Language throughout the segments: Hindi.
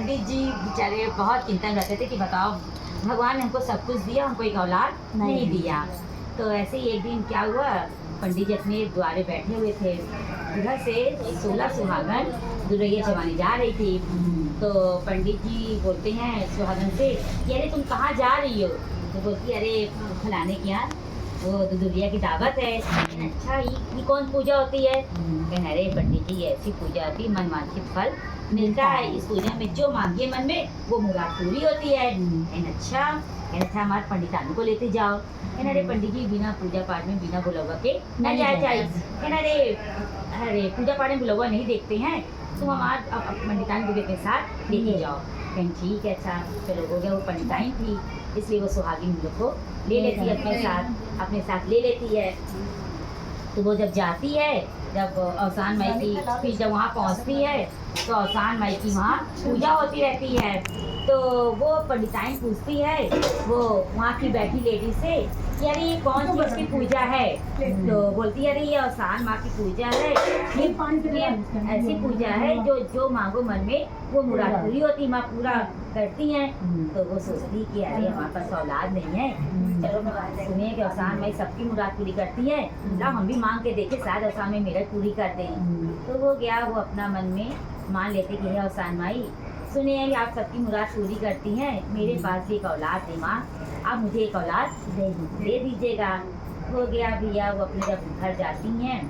पंडित जी बेचारे बहुत चिंता में रहते थे कि बताओ भगवान ने हमको सब कुछ दिया, हमको एक औलाद नहीं दिया। तो ऐसे ही एक दिन क्या हुआ, पंडित जी अपने द्वारे बैठे हुए थे, उधर से 16 सुहागन दुल्हनिया जमाने जा रही थी। तो पंडित जी बोलते हैं सुहागन से कि अरे तुम कहाँ जा रही हो? तो बोलती अरे फलाने के यहाँ वो दुल्हनिया की दावत है। अच्छा ये कौन पूजा होती है? कहने अरे पंडित जी ऐसी पूजा होती है, मनवांछित फल मिलता है। इस पूजा में जो मांगे मन में वो मुराद पूरी होती है। अच्छा हमारे पंडितानों को लेते जाओ। कहना अरे पंडित जी बिना पूजा पाठ में बिना बुलावा के न जाया जाए। कहना अरे पूजा पाठ में बुलावा नहीं देखते हैं, तुम हमारे पंडितान को भी अपने साथ लेके जाओ। कहीं ठीक है, अच्छा चलो हो गया। वो पंडिताइन थी इसलिए वो सुहागिन लोग को ले लेती है अपने साथ ले लेती है। तो वो जब जाती है, जब अवसान माई की फिर जब वहाँ पहुँचती है तो अवसान माई की वहाँ पूजा होती रहती है। तो वो पंडिताइन पूछती है वो वहाँ की बैठी लेडी से कि अरे ये कौन सी उसकी पूजा है? तो बोलती है अरे ये अवसान माँ की पूजा है, ये ऐसी पूजा है जो मांगो मन में वो मुराद पूरी होती, माँ पूरा करती हैं। तो वो सोचती कि अरे हमारे पास औलाद नहीं है, चलो सुनिए कि अवसान माई सबकी मुराद पूरी करती है, ना हम भी मांग के देखे शायद अवसान माई मेरा पूरी कर दें। तो वो गया, वो अपना मन में मान लेते कि अवसान माई सुनिए आप सबकी मुराद पूरी करती हैं, मेरे पास भी एक औलाद है माँ, आप मुझे एक औलाद दे दीजिएगा। हो गया भैया, वो अपने जब घर जाती हैं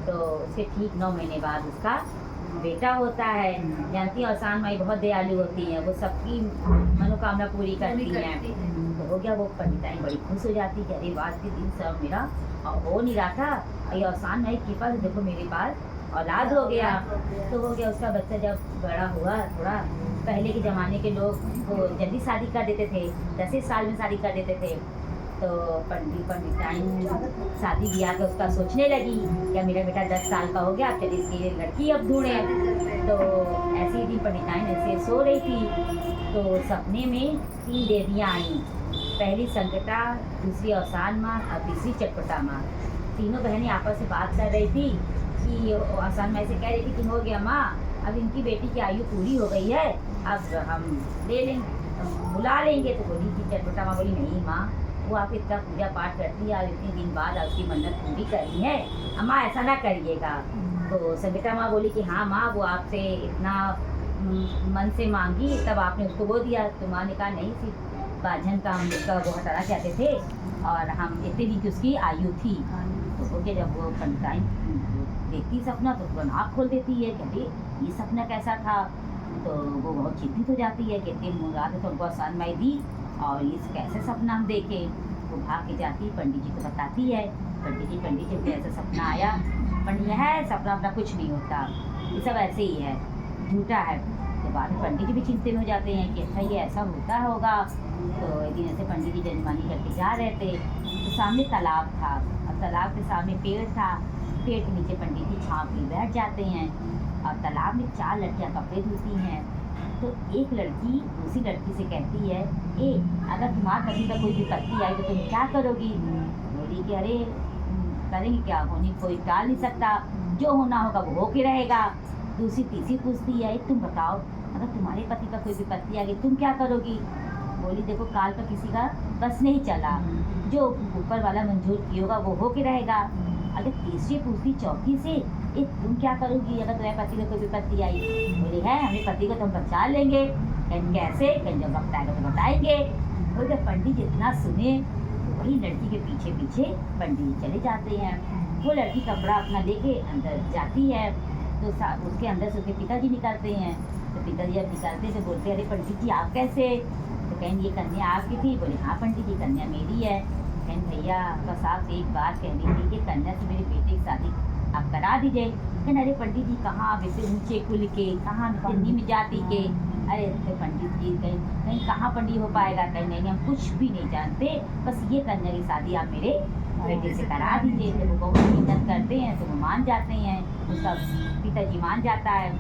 तो उसके ठीक 9 महीने बाद उसका बेटा होता है। जानती है अवसान माई बहुत दयालु होती हैं, वो सबकी मनोकामना पूरी करती हैं। तो हो गया, वो पंडिताइन बड़ी खुश हो जाती है, अरे आज के दिन सब मेरा हो नहीं रहा था, ये अवसान माई के पास देखो मेरे पास औलाद हो गया। तो हो गया, उसका बच्चा जब बड़ा हुआ, थोड़ा पहले के ज़माने के लोग वो जल्दी शादी कर देते थे, 10 साल में शादी कर देते थे। तो पंडिताइन शादी ब्याह का उसका सोचने लगी क्या मेरा बेटा 10 साल का हो गया, अब चलिए इसकी लड़की अब ढूंढें। तो ऐसे ही दिन पंडिताइन ऐसे सो रही थी तो सपने में 3 देवियाँ आईं, पहली संकटा, दूसरी अवसान माँ और तीसरी चटपटा माँ। तीनों बहनें आपस में बात कर रही थी कि अवसान माँ से कह रही थी कि हो गया माँ, अब इनकी बेटी की आयु पूरी हो गई है, अब हम ले लेंगे, बुला लेंगे। तो बोली कि चटपटा माँ बोली नहीं माँ, वो आप इतना पूजा पाठ करती है, आज इतने दिन बाद आपकी मन्नत पूरी करनी है, अम्मा ऐसा ना करिएगा। तो संगीता माँ बोली कि हाँ माँ, वो आपसे इतना मन से मांगी तब आपने उसको वो दिया। तो माँ ने कहा नहीं, सिर्फ बाझन का हम उसका वो हटाना चाहते थे और हम इतने दिन की उसकी आयु थी। तो हो गया, जब वो पंडिताइन देखती सपना तो तुरंत आँख खोल देती है कि अरे ये सपना कैसा था। तो वो बहुत चिंतित हो जाती है कि इतनी मुराद है तो उनको अवसान माई दी और ये कैसे सपना हम देखे। वो भाग के जाती पंडित जी को बताती है, पंडित जी ऐसा सपना आया। पंडित है सपना अपना कुछ नहीं होता, ये सब ऐसे ही है, झूठा है। तो बाद में पंडित जी भी चिंतित हो जाते हैं कि अच्छा ये ऐसा होता होगा। तो एक दिन ऐसे पंडित जी जजमानी करके जा रहे थे तो सामने तालाब था और तालाब के सामने पेड़ था, पेड़ के नीचे पंडित जी छाँव के बैठ जाते हैं और तालाब में 4 लड़कियाँ कपड़े धुलती हैं। तो एक लड़की दूसरी लड़की से कहती है अगर तुम्हारे पति का कोई विपत्ति आई तो तुम क्या करोगी? बोली कि अरे करेंगे क्या, होने कोई टाल नहीं सकता, जो होना होगा वो होके रहेगा। दूसरी तीसरी पूछती है तुम बताओ अगर तुम्हारे पति का कोई विपत्ति आ गई तुम क्या करोगी? बोली देखो काल पर किसी का बस नहीं चला, जो ऊपर वाला मंजूर किया होगा वो होके रहेगा। अगर तीसरी पूछती चौथी से तुम क्या करोगी अगर तुम्हारे पति को कोई विपत्ति आई? बोली है हमें पति को तो हम बचा लेंगे। कहीं कैसे? कहीं जब वक्त आएगा तो बताएंगे। बोले पंडित जितना सुने तो वही लड़की के पीछे पीछे पंडित चले जाते हैं। वो लड़की कपड़ा अपना लेके अंदर जाती है तो उसके अंदर से उसके पिताजी निकलते हैं। तो पिताजी जब निकलते तो बोलते अरे पंडित जी आप कैसे? तो कहें ये कन्या आपकी थी? बोले हाँ पंडित जी कन्या मेरी है। कहें भैया बस आप एक बात कह रही थी कि कन्या से मेरे बेटे की शादी आप करा दीजिए। कहना अरे पंडित जी कहाँ आप इतने ऊँचे कुल के, कहाँ निम्न जाति के? अरे तो पंडित जी कहीं कहाँ पंडित हो पाएगा? कहीं नहीं हम कुछ भी नहीं जानते, बस ये कन्या की शादी आप मेरे बेटे से करा दीजिए। तो वो बहुत हिम्मत करते हैं तो वो मान जाते हैं, उसका पिताजी मान जाता है।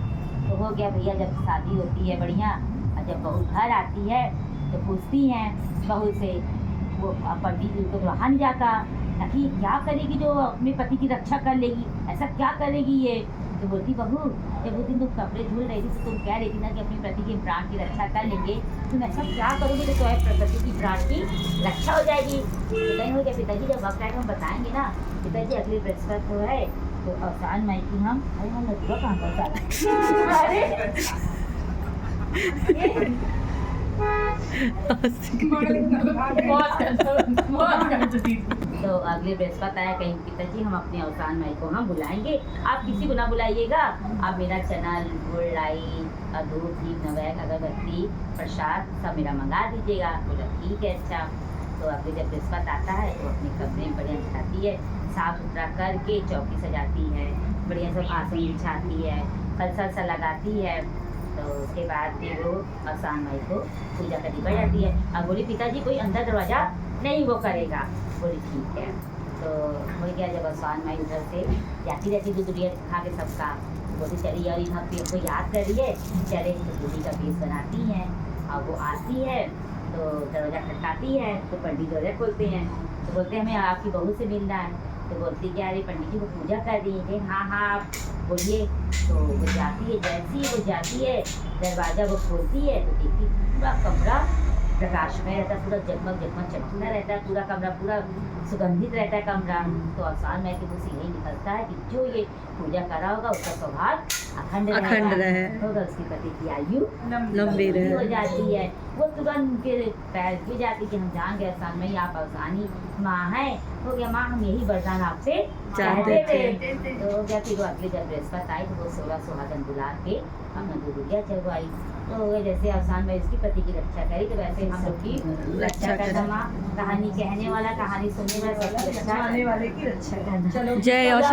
तो हो गया भैया, जब शादी होती है बढ़िया और जब बहू घर आती है तो पूछती हैं बहू से, वो पंडित जी को रहा नहीं जाता कि क्या करेगी जो अपने पति की रक्षा कर लेगी, ऐसा क्या करेगी ये? तो बोलती बहू जब वो दिन तुम कपड़े धुल रही थी तो तुम कह रही थी ना कि अपनी पति के प्राण की रक्षा कर लेंगे, तुम ऐसा क्या करोगे तो तुम्हारे पति की प्राण की रक्षा हो जाएगी। तो कहीं हो गया पिताजी, जब वक्त आएगा हम बताएंगे ना पिताजी, अगली बृहस्पति को है तो अवसान माई की हम अरे हम लड़का कहाँ पर अरे तो अगले बृहस्पति आया कहीं पिताजी हम अपने अवसान माई को हम बुलाएंगे, आप किसी को ना बुलाइएगा, आप मेरा चैनल गुड़ लाई दूध दीप नवैक अगरबत्ती प्रसाद सब मेरा मंगा दीजिएगा। बोला ठीक है अच्छा। तो अगले जब बृहस्पति आता है तो अपने कमरे में बढ़िया बिठाती है, साफ सुथरा करके चौकी सजाती है, बढ़िया सब आसन बिछाती है, फलसा सा लगाती है। तो उसके बाद फिर वो अवसान माई को पूजा करनी पड़ जाती है। अब बोली पिताजी कोई अंदर दरवाज़ा नहीं वो करेगा। बोली ठीक है। तो हो गया जब अवसान माई उधर से जाती रहती दूध दुनिया खा के सबका, बोली चली और इन पीर को याद कर रही है, चले तो दूधी का पीस बनाती हैं। और वो आती है तो दरवाज़ा खटकाती है तो पंडित दरवाज़ा खोलते हैं, तो बोलते हैं हमें आपकी बहू से मिलना है। तो बोलती क्या अरे पंडित जी को पूजा कर दी है। हाँ हाँ आप बोलिए। तो वो जाती है, जैसी वो जाती है दरवाज़ा वो खोलती है तो देखती पूरा कमरा प्रकाशमय रहता है, पूरा जगमग जगमग चमकता रहता है, पूरा कमरा पूरा सुगंधित रहता है कमरा। तो अवसान माई के मुँह से यही निकलता है कि जो ये पूजा करा होगा उसका स्वभाव अखंड रहे होगा, उसके पति की आयु लंबी हो जाती है। वो तुरंत के पैर गिर जाती कि हम जान गए अवसान माई आप अवसानी माँ है। हो गया माँ हम यही वरदान आपसे चाहते थे। तो हो गया फिर वो अगले जब बृहस्पति आई तो वो 16 सुहागन बुला के अपना दूधिया चढ़वाई। तो हो गया जैसे अवसान माई उसकी पति की रक्षा करी तो वैसे हम लोग की रक्षा करना माँ, कहानी कहने वाला कहानी सुनने वाला सबकी रक्षा वाले की रक्षा करना। जय